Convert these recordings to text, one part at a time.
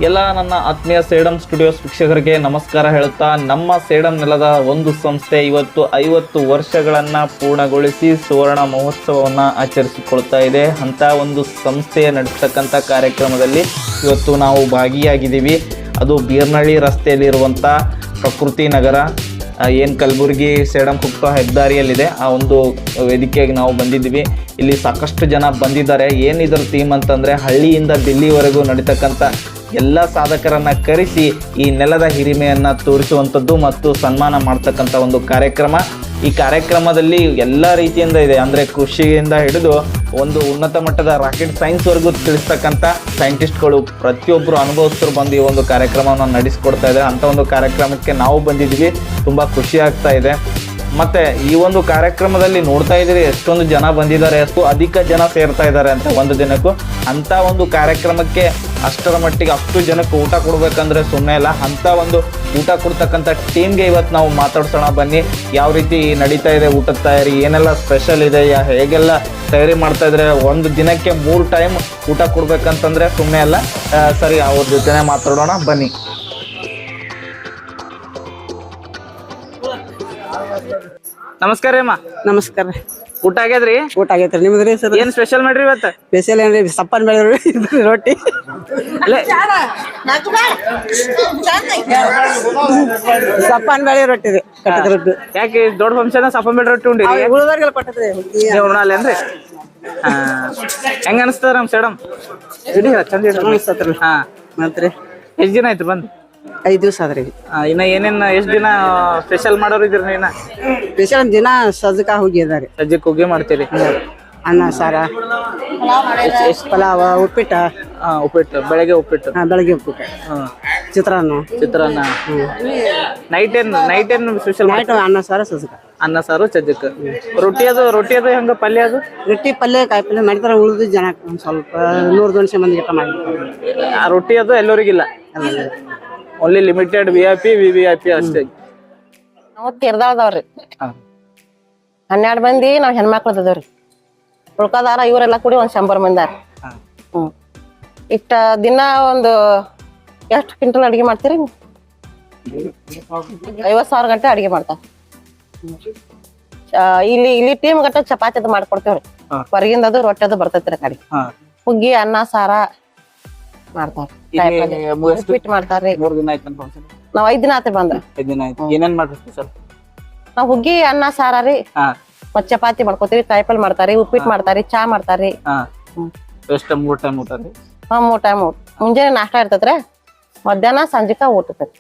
ಎಲ್ಲ ನನ್ನ ಆತ್ಮೀಯ ಸೇಡಮ್ ಸ್ಟುಡಿಯೋಸ್ ವೀಕ್ಷಕರಿಗೆ ನಮಸ್ಕಾರ ಹೇಳುತ್ತಾ, ನಮ್ಮ ಸೇಡಮ್ ನೆಲದ ಒಂದು ಸಂಸ್ಥೆ ಇವತ್ತು 50 ವರ್ಷಗಳನ್ನು ಪೂರ್ಣಗೊಳಿಸಿ ಸುವರ್ಣ ಮಹೋತ್ಸವವನ್ನು ಆಚರಿಸಿಕೊಳ್ತಾ ಇದೆ. ಅಂಥ ಒಂದು ಸಂಸ್ಥೆಯ ನಡೆಸ್ತಕ್ಕಂಥ ಕಾರ್ಯಕ್ರಮದಲ್ಲಿ ಇವತ್ತು ನಾವು ಭಾಗಿಯಾಗಿದ್ದೀವಿ. ಅದು ಬೀರ್ನಳ್ಳಿ ರಸ್ತೆಯಲ್ಲಿರುವಂಥ ಪ್ರಕೃತಿ ನಗರ, ಏನು ಕಲಬುರಗಿ ಸೇಡಮ್ ಕುಕ್ತ ಹೆದ್ದಾರಿಯಲ್ಲಿದೆ. ಆ ಒಂದು ವೇದಿಕೆಗೆ ನಾವು ಬಂದಿದ್ದೀವಿ. ಇಲ್ಲಿ ಸಾಕಷ್ಟು ಜನ ಬಂದಿದ್ದಾರೆ. ಏನಿದ್ರ ಥೀಮ್ ಅಂತಂದರೆ, ಹಳ್ಳಿಯಿಂದ ದಿಲ್ಲಿವರೆಗೂ ನಡೀತಕ್ಕಂಥ ಎಲ್ಲ ಸಾಧಕರನ್ನು ಕರೆಸಿ ಈ ನೆಲದ ಹಿರಿಮೆಯನ್ನು ತೋರಿಸುವಂಥದ್ದು ಮತ್ತು ಸನ್ಮಾನ ಮಾಡ್ತಕ್ಕಂಥ ಒಂದು ಕಾರ್ಯಕ್ರಮ. ಈ ಕಾರ್ಯಕ್ರಮದಲ್ಲಿ ಎಲ್ಲ ರೀತಿಯಿಂದ ಇದೆ, ಅಂದರೆ ಕೃಷಿಯಿಂದ ಹಿಡಿದು ಒಂದು ಉನ್ನತ ಮಟ್ಟದ ರಾಕೆಟ್ ಸೈನ್ಸ್ವರೆಗೂ ತಿಳಿಸ್ತಕ್ಕಂಥ ಸೈಂಟಿಸ್ಟ್ಗಳು ಪ್ರತಿಯೊಬ್ಬರು ಅನುಭವಸ್ಥರು ಬಂದು ಈ ಒಂದು ಕಾರ್ಯಕ್ರಮವನ್ನು ನಡೆಸಿಕೊಡ್ತಾ ಇದ್ದಾರೆ. ಅಂಥ ಒಂದು ಕಾರ್ಯಕ್ರಮಕ್ಕೆ ನಾವು ಬಂದಿದ್ದೀವಿ. ತುಂಬ ಖುಷಿ ಆಗ್ತಾ ಇದೆ. ಮತ್ತು ಈ ಒಂದು ಕಾರ್ಯಕ್ರಮದಲ್ಲಿ ನೋಡ್ತಾ ಇದ್ದೀರಿ ಎಷ್ಟೊಂದು ಜನ ಬಂದಿದ್ದಾರೆ, ಎಷ್ಟು ಅಧಿಕ ಜನ ಸೇರ್ತಾ ಇದ್ದಾರೆ ಅಂತ ಒಂದು ದಿನಕ್ಕೂ. ಅಂಥ ಒಂದು ಕಾರ್ಯಕ್ರಮಕ್ಕೆ ಅಷ್ಟರ ಮಟ್ಟಿಗೆ ಅಷ್ಟು ಜನಕ್ಕೆ ಊಟ ಕೊಡಬೇಕಂದ್ರೆ ಸುಮ್ಮನೆ ಇಲ್ಲ. ಅಂಥ ಒಂದು ಊಟ ಕೊಡ್ತಕ್ಕಂಥ ಟೀಮ್ಗೆ ಇವತ್ತು ನಾವು ಮಾತಾಡ್ಸೋಣ ಬನ್ನಿ. ಯಾವ ರೀತಿ ನಡೀತಾ ಇದೆ ಊಟದ ತಯಾರಿ, ಏನೆಲ್ಲ ಸ್ಪೆಷಲ್ ಇದೆ, ಹೇಗೆಲ್ಲ ತಯಾರಿ ಮಾಡ್ತಾ ಇದ್ದಾರೆ. ಒಂದು ದಿನಕ್ಕೆ 3 ಟೈಮ್ ಊಟ ಕೊಡ್ಬೇಕಂತಂದರೆ ಸುಮ್ಮನೆ ಅಲ್ಲ. ಸರಿ, ಅವ್ರ ಜೊತೆನೇ ಮಾತಾಡೋಣ ಬನ್ನಿ. ನಮಸ್ಕಾರ ರೀ ಅಮ್ಮ. ನಮಸ್ಕಾರ. ಊಟ ಆಗ್ಯದ್ರಿ? ಊಟ ಆಗೈತ್ರಿ. ನಿಮ್ದ್ರಿ ಸರ್? ಏನ್ ಸ್ಪೆಷಲ್ ಮಾಡ್ರಿ ಇವತ್ತು? ಸ್ಪೆಷಲ್ ಏನ್ರಿ? ಸಪ್ಪನ್ ಬೆಳೆದ್ರಿ ರೊಟ್ಟಿ. ಸಪ್ಪನ್ ಬೆಳೆ ರೊಟ್ಟಿ ರೀ, ಕಟ್ಟದ ರೊಟ್ಟಿ. ಯಾಕೆ ದೊಡ್ಡ ಫಂಕ್ಷನ್ ಸಪ್ಪನ್ ಬೆಳೆ ರೊಟ್ಟಿ ಉಂಡಿ? ಉಳಿದವ್ರಿಗೆಲ್ಲ ಕೊಟ್ಟದ್ರಿ. ನೀವು ಉಣ್ಣಲ್ಲೇನ್ರಿ? ಹೆಂಗ ಅನಿಸ್ತದ ನಮ್ ಸೇಡಮ್? ಇಡೀ ಚಂದ ಅನಿಸ್ತತ್ರಿ. ಹಾ, ಮತ್ರಿ ಎಷ್ಟ್ ದಿನ ಆಯ್ತು ಬಂದು? 5 ದಿವಸ ಆದ್ರಿ. ಇನ್ನ ಏನೇನ್ ಎಷ್ಟ್ ದಿನ ಸ್ಪೆಷಲ್ ಮಾಡೋರು ಇದ್ರಿ? ನೀನ ಸ್ಪೆಷಲ್ ದಿನ ಸಜ್ಜಕ ಹೋಗಿದಾರೆ. ಸಜ್ಜಕ್ ಹೋಗಿ ಮಾಡ್ತೀರಿ? ಅನ್ನ ಸಾರ, ಪಲಾವ, ಉಪ್ಪಿಟ್ಟ. ಉಪ್ಪಿಟ್ಟು ಬೆಳಗ್ಗೆ ಉಪ್ಪಿಟ್ಟು, ಬೆಳಗ್ಗೆ ಉಪ್ಪಿಟ್ಟು, ಚಿತ್ರಾನ್ನ. ನೈಟ್ ಏನ್ ಸ್ಪೆಷಲ್? ನೈಟ್ ಅನ್ನ ಸಾರ, ಸಜ್ಜಕ. ಅನ್ನ ಸಾರು, ಸಜ್ಜಕ್. ರೊಟ್ಟಿ ಅದು ಹೆಂಗ? ಪಲ್ಯ ಅದು? ರೊಟ್ಟಿ ಪಲ್ಯ ಕಾಯಿ ಪಲ್ಯ ಮಾಡಿದಾರ. ಉಳಿದ ಜನ ಒಂದ್ ಸ್ವಲ್ಪ 100-200 ಮಂದಿ ಗಿಟ್ಟ ಮಾಡಿರ್ತಾರೆ. ಆ ರೊಟ್ಟಿ ಅದು ಎಲ್ಲರಿಗಿಲ್ಲ, ಓನ್ಲಿ ಲಿಮಿಟೆಡ್ VIP, VVIP ಅಷ್ಟೇ. ನಾವು ತೀರ್ದಾಳ್ದವ್ರಿ 12 ಮಂದಿ ನಾವ್ ಹೆಣ್ಮಕ್ಳದವ್ರಿ. ಉಳ್ಕದಾರ ಇವರೆಲ್ಲ ಕೂಡಿ 100 ಮಂದಿ ಅದಾರ. ಇಷ್ಟ ದಿನ ಒಂದು ಎಷ್ಟು ಕ್ವಿಂಟಲ್ ಅಡಿಗೆ ಮಾಡ್ತೀರಿ? 50,000 ಗಂಟೆ ಅಡಿಗೆ ಮಾಡ್ತಾರ. ಇಲ್ಲಿ ಟೀಮ್ ಗಂಟೆ ಚಪಾತಿ ಅದು ಮಾಡ್ಕೊಡ್ತೇವ್ರಿ. ಹೊರಗಿಂದ ಅದು ರೊಟ್ಟಿ ಅದು ಬರ್ತೈತ್ರಿ ಕಡೆ. ಹುಗ್ಗಿ, ಅನ್ನ, ಸಾರ ಮಾಡ್ತಾರ. ಉಪ್ಪಿಟ್ಟು ಮಾಡ್ತಾರ್ರಿ. 3 ದಿನ ಆಯ್ತು ಫಂಕ್ಷನ್. ನಾವ್ 5 ದಿನ ಆತ್ರಿ ಬಂದ್ರ. 5 ದಿನ ಆಯ್ತು. ಏನೇನ್ ಮಾಡ್ರಿ ಸ್ಪೆಷಲ್? ನಾವ್ ಹುಗ್ಗಿ, ಅನ್ನ, ಸಾರ ರೀ, ಮತ್ ಚಪಾತಿ ಮಾಡ್ಕೋತೀವಿ, ಕಾಯಿಪಲ್ಲೆ ಮಾಡ್ತಾರಿ, ಉಪ್ಪಿಟ್ಟು ಮಾಡ್ತಾರಿ, ಚಾ ಮಾಡ್ತಾರಿ. ಎಷ್ಟು 3 ಟೈಮ್ ಊಟ ರೀ? 3 ಟೈಮ್ ಊಟ. ಮುಂಜಾನೆ ನಾಷ್ಟ ಇರ್ತೈತ್ರಿ, ಮಧ್ಯಾಹ್ನ ಸಂಜಿಕ ಊಟ ಇರ್ತೈತಿ.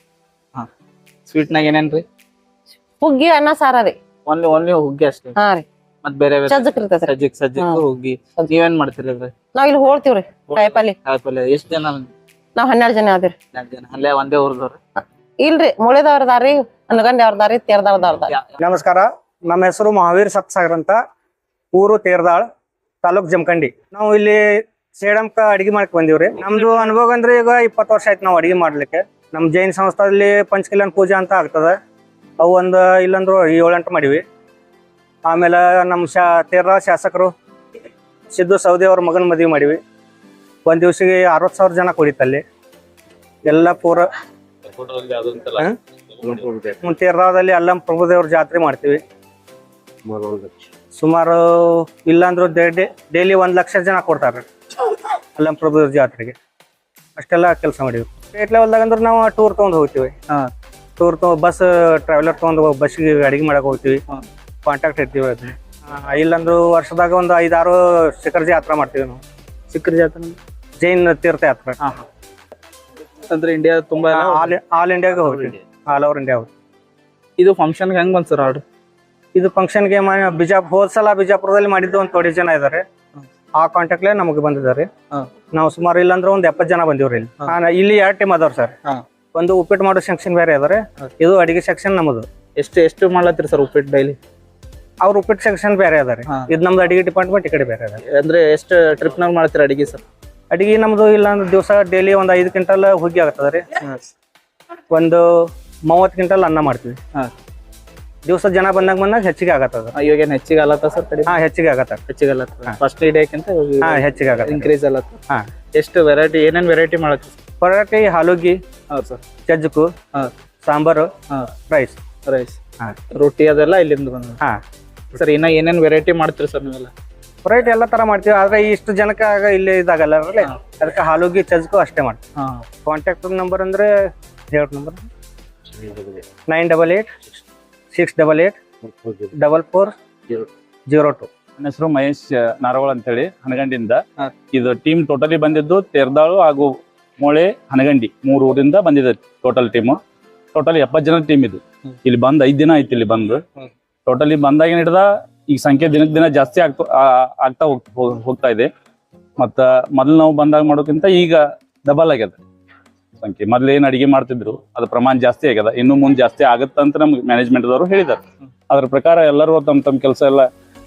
ಸ್ವೀಟ್ ನಾಗ ಏನೇನ್ರಿ? ಹುಗ್ಗಿ, ಅನ್ನ, ಸಾರ ರೀ. ಓನ್ಲಿ ಹುಗ್ಗಿ ಅಷ್ಟೇ? ಹಾ ರೀ. ಮತ್ ಬೇರೆ ಸಜ್ಜಕ್ ಇರ್ತೈತ್ರಿ. ಸಜ್ಜಕ್ ಹುಗ್ಗಿ. ನೀವೇನ್ ಮಾಡ್ತೀರಿ? ನಾವ್ ಇಲ್ಲಿ ಹೋಳ್ತೀವ್ರಿ ಕಾಯಿಪಲ್ಲೆ. ಎಷ್ಟ್ ಜನ? ನಾವ್ 12 ಜನ ಅದಿರಿ. 12 ಜನ. ಅಲ್ಲೇ ಒಂದೇ ಊರ್ದವ್ರಿ? ಇಲ್ರಿ, ಮುಳಿದವ್ರದಾರಿ, ಅನಗಂಡಿ ತೇರ್ದಾಳ್ದವ್ರದಾರಿ. ನಮಸ್ಕಾರ. ನಮ್ಮ ಹೆಸರು ಮಹಾವೀರ್ ಸತ್ಸಾಗರ್ ಅಂತ, ಊರು ತೇರ್ದಾಳ್, ತಾಲೂಕ್ ಜಮಖಂಡಿ. ನಾವು ಇಲ್ಲಿ ಸೇಡಮ್ಕ ಅಡಿಗೆ ಮಾಡಕ್ ಬಂದಿವ್ರಿ. ನಮ್ದು ಅನುಭವ ಅಂದ್ರೆ ಈಗ 20 ವರ್ಷ ಆಯ್ತು ನಾವು ಅಡಿಗೆ ಮಾಡ್ಲಿಕ್ಕೆ. ನಮ್ ಜೈನ್ ಸಂಸ್ಥಾದಲ್ಲಿ ಪಂಚಕಲ್ಯಾಣ ಪೂಜಾ ಅಂತ ಆಗ್ತದ. ಅವು ಒಂದು ಇಲ್ಲಂದ್ರು 7-8 ಮಾಡಿವಿ. ಆಮೇಲೆ ನಮ್ಮ ತೇರ್ದಾಳ್ ಶಾಸಕರು ಸಿದ್ದು ಸೌದಿ ಅವ್ರ ಮಗನ ಮದುವೆ ಮಾಡಿವಿ. ಒಂದ್ ದಿವ್ಸಿಗೆ 60,000 ಜನ ಕುಡಿತಲ್ಲಿ ಎಲ್ಲ ಪೂರ. ತೇರ್ದಾಳದಲ್ಲಿ ಅಲ್ಲಂ ಪ್ರಭುದೇವ್ರ ಜಾತ್ರೆ ಮಾಡ್ತೀವಿ. ಸುಮಾರು ಇಲ್ಲಾಂದ್ರು ಡೈಲಿ 1 ಲಕ್ಷ ಜನ ಕೊಡ್ತಾರೆ ಅಲ್ಲಂ ಪ್ರಭುದೇವ್ರ ಜಾತ್ರೆಗೆ. ಅಷ್ಟೆಲ್ಲ ಕೆಲಸ ಮಾಡಿವಿ. ಸ್ಟೇಟ್ ಲೆವೆಲ್ದಾಗ ಅಂದ್ರೆ ನಾವು ಟೂರ್ ತಗೊಂಡ್ ಹೋಗ್ತೀವಿ. ಬಸ್ ಟ್ರಾವೆಲರ್ ತಗೊಂಡು ಬಸ್ಗೆ ಅಡಿಗೆ ಮಾಡಕ್ ಹೋಗ್ತೀವಿ. ಕಾಂಟ್ಯಾಕ್ಟ್ ಇರ್ತೀವಿ. ಇಲ್ಲಂದ್ರು ವರ್ಷದಾಗ ಒಂದು 5-6 ಶಿಖರ ಜಾತ್ರಾ ಮಾಡ್ತೀವಿ ನಾವು. ಶಿಖರ ಜಾತ್ರೆ ಜೈನ್ ತೀರ್ಥ ಯಾತ್ರೆ ಅಂದ್ರೆ ಇಂಡಿಯಾ ತುಂಬಾ ಆಲ್ ಇಂಡಿಯಾಗೆ ಹೋಗ್ತೀವಿ. All over India. ಇದು ಫಂಕ್ಷನ್ ಹೆಂಗ್ ಬಂತು ಸರ್ ಆರ್ಡರ್? ಇದು ಫಂಕ್ಷನ್ಗೆ ಹೋದ್ಸಲ ಬಿಜಾಪುರದಲ್ಲಿ ಮಾಡಿದ್ದು ಒಂದು 20 ಜನ ಇದಾರೆ. ಆ ಕಾಂಟ್ಯಾಕ್ಟ್ಲೇ ನಮಗೆ ಬಂದಿದ್ದಾರೆ. ನಾವು ಸುಮಾರು ಇಲ್ಲಾಂದ್ರೆ ಒಂದು 70 ಜನ ಬಂದಿವ್ರಿ. ಇಲ್ಲಿ 2 ಟೀಮ್ ಅದಾವ್ರಿ ಸರ್. ಒಂದು ಉಪ್ಪಿಟ್ಟು ಮಾಡೋ ಸೆಕ್ಷನ್ ಬೇರೆ ಅದಾರೆ, ಇದು ಅಡಿಗೆ ಸೆಕ್ಷನ್ ನಮ್ಮದು. ಎಷ್ಟು ಮಾಡ್ಲತ್ತೀರಿ ಸರ್ ಉಪ್ಪಿಟ್ಟು ಡೈಲಿ? ಅವ್ರ ಉಪ್ಪಿಟ್ಟು ಸೆಕ್ಷನ್ ಬೇರೆ ಅದಾರೆ, ಇದು ನಮ್ದು ಅಡಿಗೆ ಡಿಪಾರ್ಟ್ಮೆಂಟ್ ಈ ಕಡೆ ಬೇರೆ ಅದ. ಅಂದ್ರೆ ಎಷ್ಟು ಟ್ರಿಪ್ ನಾಗ ಮಾಡ್ತೀರಿ ಅಡಿಗೆ ಸರ್? ಅಡಿಗೆ ನಮ್ದು ಇಲ್ಲಾಂದ್ರೆ ದಿವಸ ಡೈಲಿ ಒಂದು 5 ಕ್ವಿಂಟಲ್ ಹುಗ್ಗಿ ಆಗ್ತದ್ರಿ, ಒಂದು 30 ಕ್ವಿಂಟಲ್ ಅನ್ನ ಮಾಡ್ತೀವಿ. ದಿವಸ ಜನ ಬಂದಾಗ ಹೆಚ್ಚಿಗೆ ಆಗತ್ತದ. ಇವಾಗ ಏನ್ ಹೆಚ್ಚಿಗೆ ಆಗತ್ತ ಸರ್? ಹೆಚ್ಚಿಗೆ ಆಗತ್ತ. ಹೆಚ್ಚಿಗೆ ಆಗತ್ತ ಫಸ್ಟ್ ಡೇಕ್ಕಿಂತ ಹೆಚ್ಚಿಗೆ ಆಗತ್ತ, ಇನ್ಕ್ರೀಸ್ ಆಗತ್ತ. ಹಾ. ಎಷ್ಟು ವೆರೈಟಿ, ಏನೇನ್ ವೆರೈಟಿ ಮಾಡತ್ತೀವಿ? ಪರಾಟೆ ಹಾಲುಗಿ ಹಾ ಸರ್. ಚಜ್ಜಕು ಹಾ ಸಾಂಬಾರು ಹಾ ರೈಸ್. ರೈಸ್ ಹಾ. ರೊಟ್ಟಿ ಅದೆಲ್ಲ ಇಲ್ಲಿಂದ ಬಂದ. ಹಾ ಸರ್ ಇನ್ನ ಏನೇನ್ ವೆರೈಟಿ ಮಾಡ್ತೀರಿ ಸರ್ ನೀವೆಲ್ಲ? ವೆರೈಟಿ ಎಲ್ಲ ತರ ಮಾಡ್ತೀವಿ, ಆದ್ರೆ ಇಷ್ಟು ಜನಕ್ಕೆ ಆಗ ಇಲ್ಲೇ ಇದಾಗಲ್ಲ ಅದಕ್ಕೆ ಹಾಲುಗಿ ಚಜ್ಜಕು ಅಷ್ಟೇ ಮಾಡ್ತೀವಿ. ಹಾ ಕಾಂಟ್ಯಾಕ್ಟ್ ನಂಬರ್ ಅಂದ್ರೆ ಹೇಳ ನಂಬರ್ 9868884402. ನನ್ನ ಹೆಸರು ಮಹೇಶ್ ನಾರವಾಳ ಅಂತೇಳಿ ಹನಗಂಡಿಯಿಂದ. ಹಾ. ಇದು ಟೀಮ್ ಟೋಟಲಿ ಬಂದಿದ್ದು ತೇರ್ದಾಳು ಹಾಗೂ ಮೊಳೆ ಹನಗಂಡಿ 3 ಊರಿಂದ ಬಂದಿದೆ ಟೋಟಲ್ ಟೀಮ್. ಟೋಟಲ್ 70 ಜನ ಟೀಮ್ ಇದು. ಇಲ್ಲಿ ಬಂದ್ 5 ದಿನ ಆಯ್ತು. ಇಲ್ಲಿ ಬಂದು ಟೋಟಲಿ ಬಂದಾಗ ಹಿಡಿದ ಈಗ ಸಂಖ್ಯೆ ದಿನಕ್ಕೆ ದಿನ ಜಾಸ್ತಿ ಆಗ್ತಾ ಹೋಗ್ತಾ ಇದೆ. ಮತ್ತ ಮೊದ್ಲು ನಾವು ಬಂದಾಗ ಮಾಡೋಕ್ಕಿಂತ ಈಗ ಡಬಲ್ ಆಗ್ಯದ ಸಂಖ್ಯೆ. ಮೊದ್ಲು ಏನ್ ಅಡಿಗೆ ಮಾಡ್ತಿದ್ರು ಅದ್ರ ಪ್ರಮಾಣ ಜಾಸ್ತಿ ಆಗ್ಯದ, ಇನ್ನು ಮುಂದೆ ಜಾಸ್ತಿ ಆಗತ್ತ ಅಂತ ನಮ್ಗೆ ಮ್ಯಾನೇಜ್ಮೆಂಟ್ ದವರು ಹೇಳಿದಾರೆ. ಅದ್ರ ಪ್ರಕಾರ ಎಲ್ಲರೂ ತಮ್ಮ ಕೆಲಸ ಎಲ್ಲ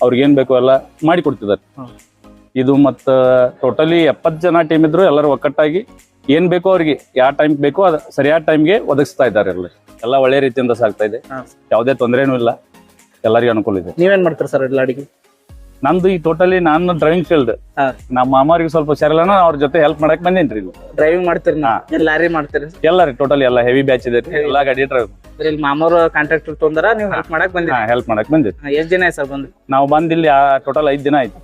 ಅವ್ರಿಗೆ ಏನ್ ಬೇಕೋ ಎಲ್ಲ ಮಾಡಿ ಕೊಡ್ತಿದ್ದಾರೆ. ಇದು ಮತ್ತ ಟೋಟಲಿ 70 ಜನ ಟೀಮ್ ಇದ್ರು ಎಲ್ಲರೂ ಒಕ್ಕಟ್ಟಾಗಿ ಏನ್ ಬೇಕೋ ಅವ್ರಿಗೆ ಯಾವ ಟೈಮ್ ಬೇಕೋ ಅದ ಸರಿಯಾದ ಟೈಮ್ಗೆ ಒದಗಿಸ್ತಾ ಇದ್ದಾರೆ. ಎಲ್ಲ ಒಳ್ಳೆ ರೀತಿಯಿಂದ ಸಾಗ್ತಾ ಇದೆ, ಯಾವುದೇ ತೊಂದರೆನೂ ಇಲ್ಲ, ಎಲ್ಲರಿಗೂ ಅನುಕೂಲ ಇದೆ. ನೀವೇನ್ ಮಾಡ್ತೀರಿ ಸರ್ ಎಲ್ಲ ಅಡಿಗೆ? ನಂದು ಈ ಟೋಟಲಿ ನಾನು ಡ್ರೈವಿಂಗ್ ಫೀಲ್ಡ್. ನಮ್ಮ ಮಾಮಾರಿಗೆ ಸ್ವಲ್ಪ ಹುಷಾರಿಲ್ಲ, ಅವ್ರ ಜೊತೆ ಹೆಲ್ಪ್ ಮಾಡಕ್ ಬಂದೇನ್ರಿ. ಡ್ರೈವಿಂಗ್ ಮಾಡ್ತೀರಿ? ಲಾರಿ ಮಾಡ್ತೀರಿ? ಎಲ್ಲ ರೀ ಟೋಟಲಿ ಎಲ್ಲ ಹೆವಿ ಬ್ಯಾಚ್ ಇದೆ, ಎಲ್ಲಾ ಗಾಡಿ ಡ್ರೈವ್. ಇಲ್ಲಿ ಮಾಮೂರು ಕಾಂಟ್ರಾಕ್ಟರ್ ತೊಂದರ ನೀವು ಹೆಲ್ಪ್ ಮಾಡಕ್ ಬಂದಿರಿ? ಹೆಲ್ಪ್ ಮಾಡಕ್ ಬಂದಿರಿ. ಎಷ್ಟ್ ದಿನ ಆಯ್ತು ಸರ್ ಬಂದು? ನಾವು ಬಂದಿಲ್ಲಿ ಟೋಟಲ್ 5 ದಿನ ಆಯ್ತು.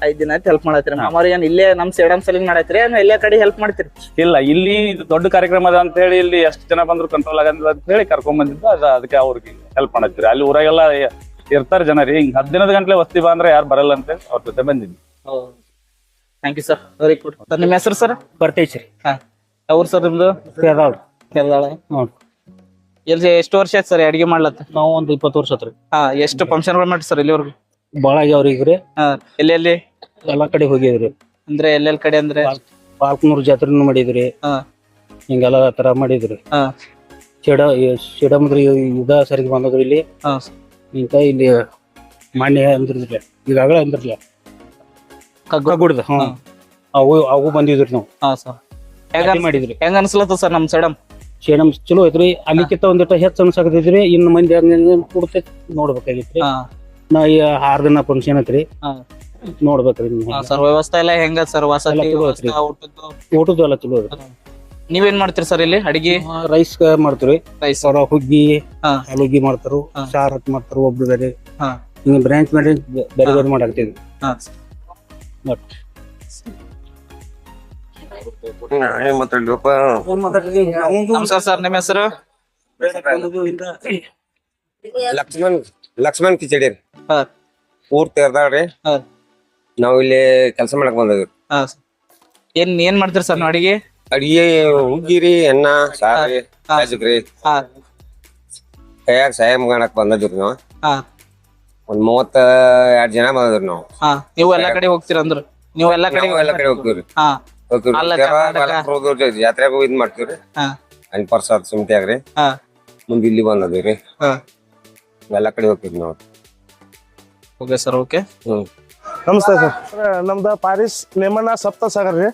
5 ದಿನ ಆಯ್ತು ಹೆಲ್ಪ್ ಮಾಡತ್ತೀರಿ. ಮಾಮೂರು ಏನ್ ಇಲ್ಲೇ ನಮ್ ಸೇಡಂ ಸಲಿಂಗ್ ಮಾಡತ್ತೀರಿ ಏನ್ ಎಲ್ಲೇ ಕಡೆ ಹೆಲ್ಪ್ ಮಾಡ್ತೀರಿ? ಇಲ್ಲ, ಇಲ್ಲಿ ಇದು ದೊಡ್ಡ ಕಾರ್ಯಕ್ರಮ ಅದ ಅಂತ ಹೇಳಿ ಇಲ್ಲಿ ಎಷ್ಟು ಜನ ಬಂದ್ರು ಕಂಟ್ರೋಲ್ ಆಗಂತ ಅಂತ ಹೇಳಿ ಕರ್ಕೊಂಡ್ ಬಂದಿದ್ದು. ಅದಕ್ಕೆ ಅವ್ರಿಗೆ ಹೆಲ್ಪ್ ಮಾಡತ್ತೀರಿ. ಅಲ್ಲಿ ಊರಾಗೆಲ್ಲ ಇರ್ತಾರ ಜನ ರೀ, ಹಿಂಗ್ 10 ದಿನದ ಗಂಟ್ಲೆ ವಸ್ತಿ ಬಾ ಅಂದ್ರೆ ಯಾರು ಬರಲ್ಲ ಅಂತ ಅವ್ರ ಜೊತೆ ಬಂದಿದ್ವಿ. Thank you sir, very good. Sir ನಿಮ್ಮ ಹೆಸರು ಸರ್? ಬರ್ತೈತ್ರಿ. ಹಾ, ಅವ್ರು ಸರ್ ನಿಮ್ದು? ಕೇರಳ. ಎಲ್ಲಿ ಎಷ್ಟು ವರ್ಷ ಆಯ್ತು ಸರ್ ಅಡಿಗೆ ಮಾಡ್ಲತ್ತ? ನಾವು ಒಂದು 20 ವರ್ಷ ಆತ್ರಿ. ಹಾ, ಎಷ್ಟು ಫಂಕ್ಷನ್ಗಳು ಮಾಡಿ ಸರ್ ಇಲ್ಲಿವರೆಗೂ? ಬಾಳ ಆಗ್ಯಾವ್ರಿ ಈಗ್ರಿ. ಹಾ, ಎಲ್ಲಿ ಎಲ್ಲಾ ಕಡೆ ಹೋಗಿದ್ರಿ. ಅಂದ್ರೆ ಎಲ್ಲೆಲ್ಲಿ ಕಡೆ ಅಂದ್ರೆ? ಪಾಲ್ಕನೂರ್ ಜಾತ್ರೆನೂ ಮಾಡಿದ್ರಿ, ಹಾ ಹಿಂಗೆಲ್ಲ ತರ ಮಾಡಿದ್ರಿ. ಹಾ ಸಿಡಮದ್ರಿ ಇದ ಸರಿಗೆ ಬಂದದ್ರಿ ಇಲ್ಲಿ. ಹಾ ಇಂತ ಇಲ್ಲಿ ಮಾನ್ಯ ಅಂದ್ರಿದ್ರಿ, ಈಗಾಗಲೇ ಅಂದ್ರಲ್ಲ ಕಗ್ಗುಡ್ದ. ಅವು ಬಂದಿದ್ರಿ ನಾವು. ಹಾ ಸರ್, ಮಾಡಿದ್ರಿ. ಹೆಂಗ ಅನ್ಸ್ಲತ್ತ ಸರ್ ನಮ್ ಸೇಡಂ? ಸೇಡಂ ಚಲೋ ಐತ್ರಿ. ಅಲ್ಲಿಕ್ಕಿಂತ ಒಂದಿಟ ಹೆಚ್ಚು ಅನ್ಸಾಕತೈತ್ರಿ. ಇನ್ನು ಮಂದಿ ಕೊಡ್ತೈತಿ ನೋಡ್ಬೇಕಾಗಿತ್ರಿ. ನಾ 6 ದಿನ ಫಂಕ್ಷನ್ ಐತ್ರಿ, ನೋಡ್ಬೇಕ್ರಿ. ಸರ್ ವ್ಯವಸ್ಥೆ ಎಲ್ಲ ಹೆಂಗ ಸರ್? ವಸತಿ ಊಟದ್ದು ಎಲ್ಲ ಚಲೋ ಐತ್ರಿ. ನೀವೇನ್ ಮಾಡ್ತೀರಿ ಸರ್ ಇಲ್ಲಿ ಅಡಿಗೆ? ರೈಸ್ ಮಾಡ್ತೀವಿ, ರೈಸ್, ಹುಗ್ಗಿ ಆಲೂಗಿ ಮಾಡ್ತಾರು, ಸಾರ್ ಹತ್ ಮಾಡ್ತಾರು, ಒಬ್ರು ಬೇರೆ ಹಿಂಗ ಬ್ರಾಂಚ್ ಮಾಡಿ ಬೇರೆ ಬೇರೆ ಮಾಡಾಕ್ತಿದ್ವಿ. ನಮಸ್ಕಾರ ಸರ್, ನಿಮ್ಮ ಹೆಸರು? ಲಕ್ಷ್ಮಣ್ ಕಿಚಡಿ ರೀ, ಹಾ ಊರ್ ತೇರ್ದಾಳ್ರಿ. ಹಾ ನಾವ್ ಇಲ್ಲಿ ಕೆಲಸ ಮಾಡಕ್ ಬಂದದ್ರಿ. ಹಾ, ಏನ್ ಮಾಡ್ತೀರಿ ಸರ್ ನೀವು ಅಡಿಗೆ? ಅಡಿಗೆ ಹುಗ್ಗಿರಿ, ಅನ್ನ, ಸಾರಿ, ರಾಜಕ್ರಿ, ಹಾ ಕೈಯಾಗ ಸಹಾಯ ಮಾಡಕ್ ಬಂದದ್ರಿ. ನಾವ್ ಹಾ ಒಂದ್ 32 ಜನ ಬಂದದ್ರಿ. ನಾವು ನೀವು ಎಲ್ಲಾ ಕಡೆ ಹೋಗ್ತೀರ ಅಂದ್ರ? ನೀವು ಎಲ್ಲಾ ಕಡೆ ಹೋಗ್ತೀವ್ರಿ. ಹಾ ಜಾತ್ರೆಗೂ ಇದ್ ಮಾಡ್ತೀವ್ರಿ. ಪ್ರಸಾದ್ ಸುಮ್ತಿಯಾಗ್ರಿ. ಮುಂದ್ ಇಲ್ಲಿ ಬಂದದ್ರಿ. ಎಲ್ಲಾ ಕಡೆ ಹೋಗ್ತೀವಿ ನಾವು. Okay sir, okay. ನಮಸ್ತೆ ಸರ್, ನಮ್ದ ಪಾರಿಸ್ ನೇಮಣ್ಣ ಸಪ್ತಸಾಗರ್ ರೀ.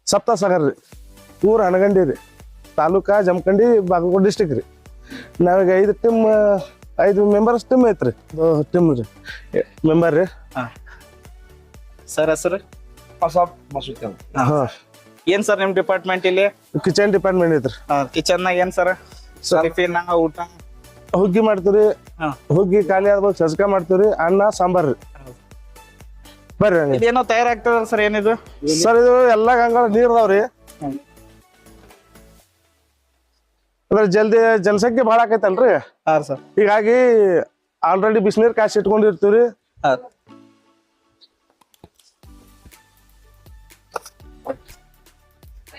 ಸಪ್ತಸಾಗರ್ ರೀ, ಊರ್ ಹನಗಂಡಿ ರೀ, ತಾಲೂಕಾ ಜಮಖಂಡಿ, ಬಾಗಲಕೋಟೆ ಡಿಸ್ಟಿಕ್ ರೀ. ನಾವೀಗ 5 ಮೆಂಬರ್ಸ್ ಟೀಮ್ ಐತ್ರಿ. ಟೀಮ್ ರೀ, ಮೆಂಬರ್ ರೀ. ಸರ್ ಹೆಸರು? ಏನ್ ಸರ್ ನಿಮ್ ಡಿಪಾರ್ಟ್ಮೆಂಟ್ ಇಲ್ಲಿ? ಕಿಚನ್ ಡಿಪಾರ್ಟ್ಮೆಂಟ್ ಐತ್ರಿ. ಕಿಚನ್ ನಾಗ ಏನ್ ಸರ್? ಟಿಫಿನ್, ಊಟ? ಹುಗ್ಗಿ ಮಾಡ್ತೀವ್ರಿ. ಹುಗ್ಗಿ ಖಾಲಿ ಆದ್ಮೇಲೆ ಚಜ್ಕ ಮಾಡ್ತೀವ್ರಿ, ಅನ್ನ ಸಾಂಬಾರ್ ರೀ. ಬರ್ರಿ. ಇದೇನೋ ತಯಾರಾಗ್ತದ ಸರ್, ಏನಿದು ಸರ್? ಇದು ಎಲ್ಲಾ ಗಂಗಾಳ ನೀರ್ ಅದಾವ್ರಿ. ಅದ್ರ ಜಲ್ದಿ ಜನಸಂಖ್ಯೆ ಭಾಳ ಆಕೈತಲ್ರಿ. ಹೀಗಾಗಿ ಆಲ್ರೆಡಿ ಬಿಸಿನೀರ್ ಕಾಸಿ ಇಟ್ಕೊಂಡಿರ್ತೀವ್ರಿ.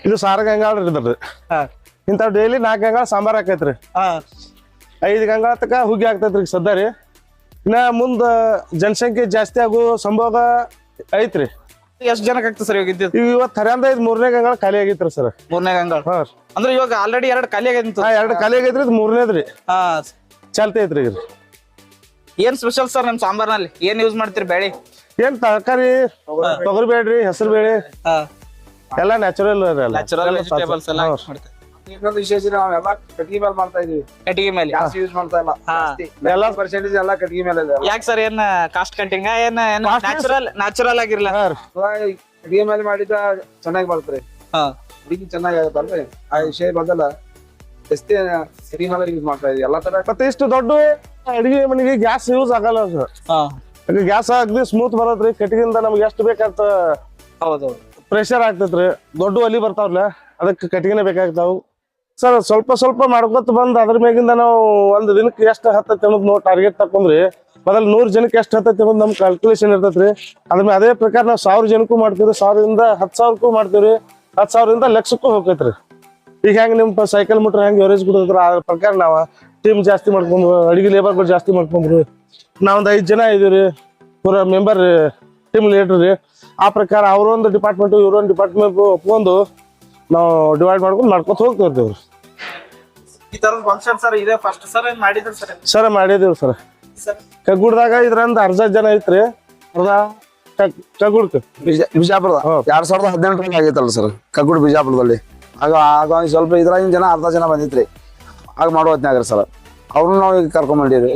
ಇದು ಸಾರ ಗಂಗಾಳ ಇದ್ರಿ. ಇಂಥವ್ ಡೈಲಿ 4 ಗಂಗಾಳ ಸಾಂಬಾರ್ ಹಾಕೈತ್ರಿ. 5 ಗಂಗಾಳ ತಕ ಹುಗ್ಗಿ ಆಗ್ತೈತ್ರಿ ಸದ್ದ ರೀ. ಇನ್ನ ಮುಂದ ಜನಸಂಖ್ಯೆ ಜಾಸ್ತಿ ಆಗೋ ಸಂಭವ ಐತ್ರಿ. ಎಷ್ಟ್ ಜನಕ್ಕೆ ಆಗ್ತದೆ ಸರ್ ಇವಾಗ? ಇವತ್ತು ಹರ್ಯಾಂದ 3ನೇ ಗಂಗಾಳ ಖಾಲಿ ಆಗೈತ್ರಿ ಸರ್. 3ನೇ ಗಂಗಾಳ ಅಂದ್ರೆ ಇವಾಗ ಆಲ್ರೆಡಿ 2 ಖಾಲಿ ಆಗೈತಿ. 2 ಖಾಲಿ ಆಗೈತ್ರಿ, ಇದು 3ನೇದ್ರಿ. ಚಾಲ್ತಿ ಐತ್ರಿ. ಏನ್ ಸ್ಪೆಷಲ್ ಸರ್ ನಿಮ್ ಸಾಂಬಾರ್ನಲ್ಲಿ? ಏನ್ ಯೂಸ್ ಮಾಡ್ತೀರಿ? ಬೇಳೆ ಏನ್ ತರಕಾರಿ? ತೊಗರಿ ಬೇಡ್ರಿ, ಹೆಸರು ಬೇಳೆ, ಎಲ್ಲ ನ್ಯಾಚುರಲ್ ವೆಜಿಟೇಬಲ್ಸ್ ಎಲ್ಲ ಮಾಡ್ತೀವಿ. ಇನ್ನೊಂದು ವಿಶೇಷ, ನಾವೆಲ್ಲ ಕಟ್ಟಿಗೆ ಮೇಲೆ ಮಾಡ್ತಾ ಇದೀವಿ. ಕಟ್ಟಿಗೆ ಮೇಲೆ ಯೂಸ್ ಮಾಡ್ತಾ ಇಲ್ಲ. ಎಲ್ಲ ಪರ್ಸೆಂಟೇಜ್ ಎಲ್ಲ ಕಟ್ಟಿಗೆ ಮೇಲೆ ಇದೆ. ಯಾಕೆ ಸರ್? ಏನ್ ಕಾಸ್ಟ್ ಕಟ್ಟಿಂಗ್? ಏನ್ ನ್ಯಾಚುರಲ್ ಆಗಿರ್ಲ? ಕಟ್ಟಿಗೆ ಮೇಲೆ ಮಾಡಿದ ಚೆನ್ನಾಗಿ ಬರ್ತದೆ. ಹುಡುಗಿ ಚೆನ್ನಾಗಿ ಆಗತ್ತಲ್ರಿ ಆ ವಿಷಯ ಬದಲ ಎಷ್ಟೇ ಸಿಟಿ ಮೇಲೆ ಯೂಸ್ ಮಾಡ್ತಾ ಇದೀವಿ ಎಲ್ಲಾ ತರ. ಮತ್ತೆ ಇಷ್ಟು ದೊಡ್ಡ ಅಡಿಗೆ ಮನೆಗೆ ಗ್ಯಾಸ್ ಯೂಸ್ ಆಗಲ್ಲ ಸರ್. ಗ್ಯಾಸ್ ಅಗ್ದಿ ಸ್ಮೂತ್ ಬರತ್ರಿ. ಕಟ್ಟಿಗಿಂದ ನಮ್ಗೆ ಎಷ್ಟು ಬೇಕಂತ ಹೌದೌದು. ಪ್ರೆಷರ್ ಆಗ್ತೈತ್ರಿ. ದೊಡ್ಡ ಒಲಿ ಬರ್ತಾವ್ರಲ್ಲ ಅದಕ್ಕೆ ಕಟ್ಟಿಗೆನೆ ಬೇಕಾಗ್ತಾವು ಸರ್. ಸ್ವಲ್ಪ ಸ್ವಲ್ಪ ಮಾಡ್ಕೊತ ಬಂದ್ ಅದ್ರ ಮ್ಯಾಗಿಂದ ನಾವು ಒಂದ್ ದಿನಕ್ಕೆ ಎಷ್ಟು ಹತ್ತೈತಿ ಅನ್ನೋದು ನಾವು ಟಾರ್ಗೆಟ್ ತಕೊಂಡ್ರಿ ಮೊದಲು 100 ಜನಕ್ಕೆ ಎಷ್ಟು ಹತ್ತೈತಿ ಅನ್ನೋದು ನಮ್ ಕ್ಯಾಲ್ಕುಲೇಷನ್ ಇರ್ತೈತ್ರಿ. ಅದೇ ಪ್ರಕಾರ ನಾವು 1000 ಜನಕ್ಕೂ ಮಾಡ್ತೀವ್ರಿ, 1000ರಿಂದ 10,000ಕ್ಕೂ ಮಾಡ್ತೀವ್ರಿ, 10,000ರಿಂದ ಲಕ್ಷಕ್ಕೂ ಹೋಗೈತ್ರಿ. ಈಗ ಹೆಂಗ್ ನಿಮ್ ಸೈಕಲ್ ಮೀಟರ್ ಹೆಂಗ್ ಎವರೇಜ್ ಕೊಡ್ತಾರ ಆ ಪ್ರಕಾರ ನಾವ್ ಟೀಮ್ ಜಾಸ್ತಿ ಮಾಡ್ಕೊಂಡ್ರು, ಅಡಿಗೆ ಲೇಬರ್ಗಳು ಜಾಸ್ತಿ ಮಾಡ್ಕೊಂಡ್ರು. ನಾವೊಂದ್ 5 ಜನ ಇದೀವ್ರಿ, ಪೂರ ಮೆಂಬರ್ ಟೀಮ್ ಲೀಡರ್ ರೀ. ಆ ಪ್ರಕಾರ ಅವ್ರೊಂದು ಡಿಪಾರ್ಟ್ಮೆಂಟ್ ಇವ್ರೊಂದು ಡಿಪಾರ್ಟ್ಮೆಂಟ್ ಒಪ್ಕೊಂಡು ನಾವು ಡಿವೈಡ್ ಮಾಡ್ಕೊತ ಹೋಗ್ತಿರ್ತೀವ್ರಿ. ಈ ತರದ ಫಂಕ್ಷನ್ ಸರ್ ಇದೇ ಫಸ್ಟ್ ಸರ್ ಮಾಡಿದ್ರಿ ಸರ್? ಸರ್ ಮಾಡಿದೀವಿ ಸರ್. ಕಗ್ಗುಡ್ದಾಗ ಇದ್ರಂದ 10 ಜನ ಐತ್ರಿ. ಅರ್ಧ ಕಗ್ಗುಡ್ಕ ಬಿಜಾಪುರದ 2018 ಆಗೈತಲ್ಲ ಸರ್ ಕಗ್ಗುಡ್ ಬಿಜಾಪುರದಲ್ಲಿ. ಆಗ ಸ್ವಲ್ಪ ಇದ್ರಾಗಿನ ಜನ ಅರ್ಧ ಜನ ಬಂದಿತ್ರಿ ಆಗ ಮಾಡೋ ಹೊತ್ನಾಗ ಸರ್. ಅವ್ರನ್ನ ನಾವು ಈಗ ಕರ್ಕೊಂಡ್ ಬಂದಿರಿ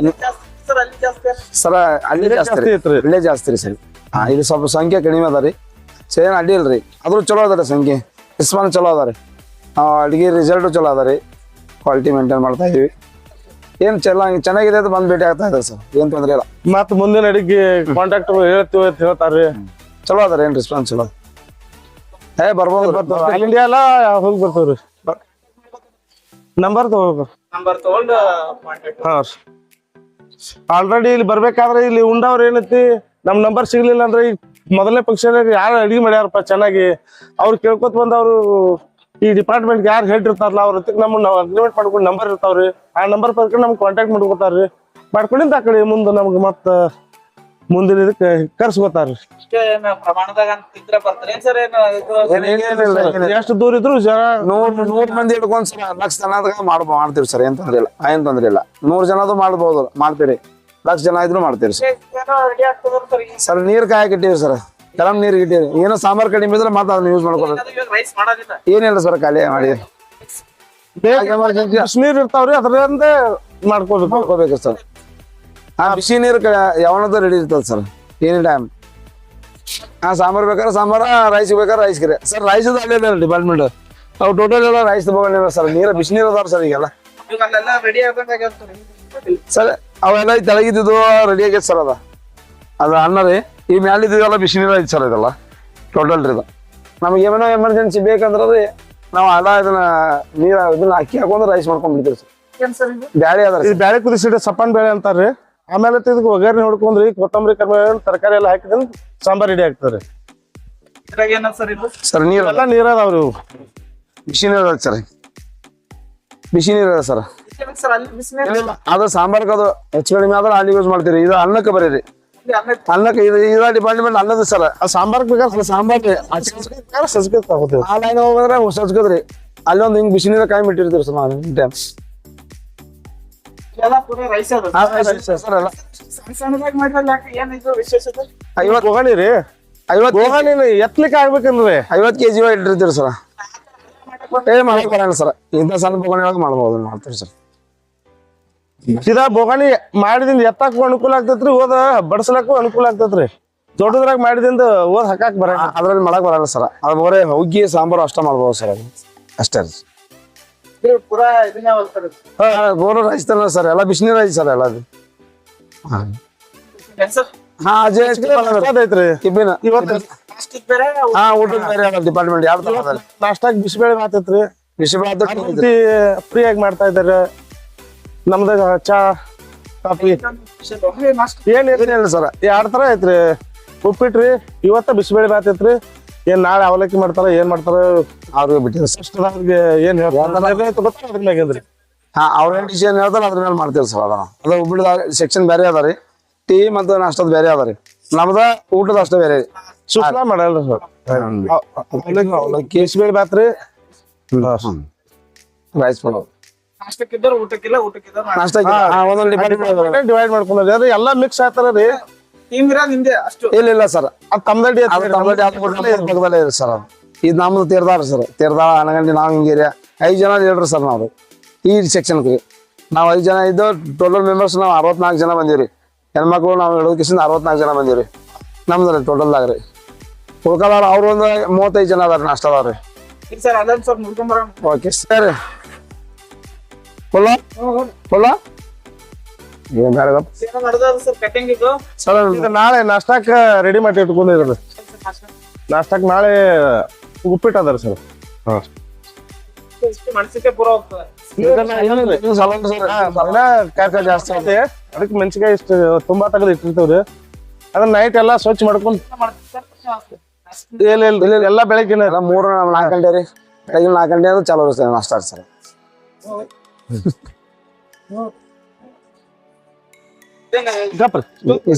ಸರ್. ಅಲ್ಲಿ ಜಾಸ್ತಿ ಐತ್ರಿ, ಇಲ್ಲೇ ಜಾಸ್ತಿ ರೀ ಸರ್. ಇಲ್ಲಿ ಸ್ವಲ್ಪ ಸಂಖ್ಯೆ ಕಡಿಮೆ ಅದ ರೀ. ಸೇನ್ ಅಡ್ಡಿ ಇಲ್ರಿ, ಅದ್ರ ಚಲೋ ಅದ ರೀ ಸಂಖ್ಯೆ. ರೆಸ್ಪಾನ್ಸ್ ಚಲೋ ಅದ ರೀ. ಅಡಿಗೆ ರಿಸಲ್ಟ್ ಚಲೋ ಅದ ರೀ. ಕ್ವಾಲಿಟಿ ಮೇಂಟೈನ್ ಮಾಡ್ತಾ ಇದೀವಿ. ಏನ್ ಚೆನ್ನಾಗಿದೆ ಅಂತ ಬಂದ್ ಭೇಟಿ ಆಗ್ತಾ ಇದಾರೆ ಸರ್. ಏನ್ ತೊಂದ್ರೆ ಇಲ್ಲ. ಮತ್ ಮುಂದಿನ ಅಡಿಗೆ ಕಾಂಟ್ಯಾಕ್ಟ್ ಹೇಳ್ತೀವಿ ಅಂತ ಹೇಳ್ತಾರ್ರಿ. ಚಲೋ ಅದ ಏನ್ ರೆಸ್ಪಾನ್ಸ್ ಚಲೋ ಬರ್ಬೋದು. ಆಲ್ ಇಂಡಿಯಾ ಎಲ್ಲ ಹೋಗಿ ಬರ್ತಾವ್ರಿ. ನಂಬರ್ ತಗೊಂಡು ಹಾ ಆಲ್ರೆಡಿ ಇಲ್ಲಿ ಬರ್ಬೇಕಾದ್ರೆ ಇಲ್ಲಿ ಉಂಡವ್ರ ಏನೈತಿ ನಮ್ ನಂಬರ್ ಸಿಗ್ಲಿಲ್ಲ ಅಂದ್ರೆ ಈಗ ಮೊದಲನೇ ಪಕ್ಷದಾಗ ಯಾರು ಅಡಿಗೆ ಮಾಡ್ಯಾರಪ್ಪ ಚೆನ್ನಾಗಿ ಅವ್ರು ಕೇಳ್ಕೊತ ಬಂದವ್ರು ಈ ಡಿಪಾರ್ಟ್ಮೆಂಟ್ ಯಾರು ಹೆಡ್ ಇರ್ತಾರಲ್ಲ ಅವ್ರ ಜೊತೆಗೆ ನಾವು ಅಗ್ರಿಮೆಂಟ್ ಮಾಡ್ಕೊಂಡು ನಂಬರ್ ಇರ್ತಾವ್ರಿ. ಆ ನಂಬರ್ ಪ್ರಕಾರ ನಮ್ಗೆ ಕಾಂಟ್ಯಾಕ್ಟ್ ಮಾಡ್ಕೊತಾರ್ರಿ. ಮಾಡ್ಕೊಂಡಿದ್ದ ಆ ಕಡೆ ಮುಂದೆ ನಮ್ಗೆ ಮತ್ತ ಮುಂದಿನ ಇದಕ್ಕೆ ಕರ್ಸ್ಕೊತಾರ್ರಿ. ಪ್ರಮಾಣದಾಗ ತಿಂದ್ರೆ ಬರ್ತಾರೆ ಸರ್? ಎಷ್ಟು ದೂರ ಇದ್ರು ಜನ 100 ಮಂದಿ ಹಿಡ್ಕೊಂಡ್ ಸರ್ ಲಕ್ಷ ಜನದಾಗ ಮಾಡ್ತೀವಿ ಸರ್. ಏನ್ ತೊಂದ್ರೆ ಇಲ್ಲ, ಏನ್ ತೊಂದ್ರೆ ಇಲ್ಲ. 100 ಜನದು ಮಾಡ್ಬೋದು, ಮಾಡ್ತೀರಿ. 1,00,000 ಜನ ಇದ್ರು ಮಾಡ್ತೀರಿ ಸರ್. ನೀರ್ ಕಾಯಕ್ ಇಟ್ಟಿವ್ರಿ ಸರ್, ಗರಂ ನೀರ್ ಇಟ್ಟಿವ್ರಿ. ಏನೋ ಸಾಂಬಾರ್ ಕಡಿಮೆ ಇದ್ರೆ ಮತ್ತೆ ಅದನ್ನ ಯೂಸ್ ಮಾಡ್ಕೊಳ್ರಿ. ಏನಿಲ್ಲ ಸರ್, ಖಾಲಿ ಮಾಡಿ ನೀರ್ ಇರ್ತಾವ್ರಿ ಅದ್ರಿಂದ ಮಾಡ್ಕೋಬೇಕು ಸರ್. ಬಿಸಿ ನೀರು ಯಾವನದ ರೆಡಿ ಇರ್ತದ ಸರ್ ಎನಿ ಟೈಮ್. ಸಾಂಬಾರ್ ಬೇಕಾದ್ರೆ ಸಾಂಬಾರ, ರೈಸ್ ಬೇಕಾದ್ರೆ ರೈಸ್ ಗಿರಿ ಸರ್. ರೈಸ್ ಅಲ್ಲೇ ಇದೆ ಡಿಪಾರ್ಟ್ಮೆಂಟ್. ನಾವು ಟೋಟಲ್ ಎಲ್ಲ ರೈಸ್ ತಗೊಂಡಿಲ್ಲ ಸರ್. ನೀರು ಬಿಸಿ ನೀರು ಅದಾವ ಸರ್ ಈಗೆಲ್ಲ ಸರ್. ಅವೆಲ್ಲ ತೆಳಗಿದ್ದು ರೆಡಿ ಆಗೈತೆ ಸರ್. ಅದ ಅನ್ನ ರೀ. ಈ ಮ್ಯಾಲಿದ್ದೆಲ್ಲ ಬಿಸಿ ನೀರು ಐತಿ ಸರ್. ಇದೆಲ್ಲ ಟೋಟಲ್ ರೀ. ಇದು ನಮ್ಗೆ ಏನೇನೋ ಎಮರ್ಜೆನ್ಸಿ ಬೇಕಂದ್ರೆ ರೀ ನಾವು ಎಲ್ಲ ಇದನ್ನ ಅಕ್ಕಿ ಹಾಕೊಂಡು ರೈಸ್ ಮಾಡ್ಕೊಂಡ್ಬಿಡ್ತೀವಿ ಸರ್. ಬ್ಯಾಳೆ ಅದ ಬ್ಯಾಳೆ ಕುದಿಸಿಟ್ಟು ಸಪ್ಪನ್ ಬೇಳೆ ಅಂತಾರ್ರಿ. ಆಮೇಲೆ ಇದಕ್ಕೆ ಒಗ್ಗರಣೆ ಹೊಡ್ಕೊಂಡ್ರಿ ಕೊತ್ತಂಬರಿ ಕರಿಬೇವು ತರಕಾರಿ ಎಲ್ಲ ಹಾಕಿದ್ರೆ ಸಾಂಬಾರ್ ರೆಡಿ ಆಗ್ತದೆ ಸರ್. ನೀರೆಲ್ಲ ನೀರ್ ಅದಾವ್ರಿ. ಬಿಸಿ ನೀರು ಅದ ಸರ್. ಬಿಸಿ ನೀರು ಅದ ಸರ್. ಅದು ಸಾಂಬಾರ್ಗೆ ಅದು ಹೆಚ್ಚು ಕಡಿಮೆ ಆದ್ರೆ ಅಲ್ಲಿ ಯೂಸ್ ಮಾಡ್ತೀರಿ. ಇದು ಅನ್ನಕ್ಕೆ ಬರೀರಿ. ಅನ್ನಕ್ಕೆ ಇದು ಡಿಪಾರ್ಟ್ಮೆಂಟ್ ಅನ್ನದ ಸರ್. ಸಾಂಬಾರ್ ಬೇಕಾದ್ರೆ ಸಾಂಬಾರ್ ಸಜ್ಜೆ ತಗೋತೀವಿ. ಆ ಲೈನ್ ಹೋಗಿದ್ರೆ ಸಜ್ಜದ್ರಿ. ಅಲ್ಲಿ ಒಂದು ಹಿಂಗ್ ಬಿಸಿ ನೀರ ಕಾಯಿ ಬಿಟ್ಟಿರ್ತೀವಿ ಸರ್ ನಾವು ಟೈಮ್. ಎತ್ಲಿಕ್ಕೆ ಆಗ್ಬೇಕಂದ್ರೆ 50 kg ಇಟ್ಟಿರ್ತೀರಿ ಸರ್. ಮಾಡಕ್ ಬರಲ್ಲ ಸರ್. ಇಂಥ ಸಣ್ಣ ಬೋಗಣಿ ಒಳಗೆ ಮಾಡ್ಬೋದು, ಮಾಡ್ತೀವಿ ಸರ್. ಸೀದಾ ಬೋಗಣಿ ಮಾಡಿದಿಂದ ಎತ್ತಕ್ಕೂ ಅನುಕೂಲ ಆಗ್ತೈತ್ರಿ, ಓದ ಬಡ್ಸ್ಲಕ್ಕೂ ಅನುಕೂಲ ಆಗ್ತೈತ್ರಿ. ದೊಡ್ಡದ್ರಾಗ ಮಾಡಿದಿಂದ ಓದ್ ಹಾಕಾಕ್ ಬರಲ್ಲ. ಅದ್ರಲ್ಲಿ ಮಾಡಕ್ ಬರಲ್ಲ ಸರ್. ಅದು ಬರೇ ಹುಗ್ಗಿ ಸಾಂಬಾರು ಅಷ್ಟ ಮಾಡ್ಬೋದು ಸರ್. ಅದು ಅಷ್ಟೇ ರೀ. ಬೋರ್ ರೈಸ್ ತರ ಸರ್. ಎಲ್ಲ ಬಿಸಿನೀರ್ ಐತಿ ಸರ್ ಎಲ್ಲ. ಅದು ಊಟದ ಬೇರೆ ಡಿಪಾರ್ಟ್ಮೆಂಟ್ ಯಾವ ನಾಷ್ಟಾಗ ಬಿಸಿಬೇಳೆ ಮಾತೈತ್ರಿ. ಬಿಸಿಬೇಳೆ ಫ್ರೀ ಆಗಿ ಮಾಡ್ತಾ ಇದಾರೆ. ನಮ್ದಾಗ ಚಾ ಕಾಫಿ ಏನಿಲ್ಲ ಸರ್. 2 ತರ ಐತ್ರಿ. ಉಪ್ಪಿಟ್ರಿ, ಇವತ್ತ ಬಿಸಿಬೇಳೆ ಮಾತೈತ್ರಿ. ಏನ್ ನಾಳೆ ಅವಲಕ್ಕಿ ಮಾಡ್ತಾರ ಏನ್ ಮಾಡ್ತಾರ ಅವ್ರಿಗೆ ಬಿಟ್ಟಿದ್ರು. ಏನ್ ಹೇಳ್ತಾರೆ ಅವ್ರ ಏನ್ ಡಿಸಿಷನ್ ಹೇಳ್ತಾರ ಅದ್ರ ಮೇಲೆ ಮಾಡ್ತೀವಿ ಸರ್. ಅದನ್ನ ಅದ ಉಬ್ಬಿದ ಸೆಕ್ಷನ್ ಬೇರೆ ಅದ ರೀ. ಟೀ ಮತ್ತು ನಾಷ್ಟದ ಬೇರೆ ಅದ ರೀ. ನಮ್ದ ಊಟದ ಅಷ್ಟೇ ಬೇರೆ ರೀ. ಸುಸ್ಲಾ ಮಾಡಲ್ರಿ ಸರ್. ಬಿಸಿಬೇಳೆ ಬಾತ್ರಿ, ರೈಸ್ ಮಾಡೋದು ಡಿವೈಡ್ ಮಾಡ್ಕೊಂಡ್ರಿ. ಎಲ್ಲಾ ಮಿಕ್ಸ್ ಆಗ್ತಾರ ರೀ. ಇಲ್ಲ ಸರ್. ಅದ್ ತಮ್ಮದಡಿ ಪಕ್ಕದಲ್ಲೇ ಇರಿ ಸರ್. ಅದು ಇದು ನಮ್ದು ತೀರ್ದಾರ ಸರ್. ತೀರ್ದಾಳ ಅನಗಂಡಿ ನಾವು ಹಿಂಗೇರಿಯ 5 ಜನ ಲೀಡರ್ ಸರ್. ನಾವು ಈ ಸೆಕ್ಷನ್ಗೆ ನಾವು 5 ಜನ ಇದ್ದು. ಟೋಟಲ್ ಮೆಂಬರ್ಸ್ ನಾವು 64 ಜನ ಬಂದಿವ್ರಿ. ಹೆಣ್ಮಕ್ಳು ನಾವು ಹೇಳೋದಕ್ಕಿಂತ 64 ಜನ ಬಂದಿವ್ರಿ ನಮ್ದ್ರಿ ಟೋಟಲ್ದಾಗ ರೀ. ಉಳ್ಕದಾರ ಅವ್ರು ಒಂದು 35 ಜನ ಅದಾರ ನಾಷ್ಟ ಅದಾವ್ರಿ. ಸರ್ ಅಲ್ಲೊಂದ್ ಸ್ವಲ್ಪ ಮುಗ್ಕೊಂಬರೋಣ. ಓಕೆ ಸರ್ ಫುಲ್ಲ ಏನ್ ಬೇಡ ಏನೋ ನಡೆದದ ಸರ್ ಕಟಿಂಗ್ ಇದು. ಸರ್ ಇದು ನಾಳೆ ನಾಷ್ಟಾಕ ರೆಡಿ ಮಾಡಿ ಇಟ್ಕೊಂಡಿರೋದು. ನಾಷ್ಟಾಕ್ ನಾಳೆ ಉಪ್ಪಿಟ್ಟು ಅದಾರ ಸರ್. ಇಷ್ಟು ಮನಸ್ಸಿಗೆ ಪೂರ ಹೋಗ್ತದೆ. ಕಾಕ ಜಾಸ್ತಿ ಐತೆ ಅದಕ್ಕೆ ಮೆಣಸಿನ್ಕಾಯಿ ಇಷ್ಟು ತುಂಬಾ ತೆಗೆದು ಇಟ್ಟಿರ್ತೇವ್ರಿ. ಅದನ್ನ ನೈಟ್ ಎಲ್ಲಾ ಸ್ವಚ್ಛ ಮಾಡ್ಕೊಂಡು ಎಲ್ಲಾ ಬೆಳಗ್ಗೆ 3-4 ಗಂಟೆ ರೀ. ಬೆಳಗಿನ 4 ಗಂಟೆ ಅಂದ್ರೆ ಚಾಲೂ ಇರುತ್ತೆ ನಾಷ್ಟಾ ಸರ್.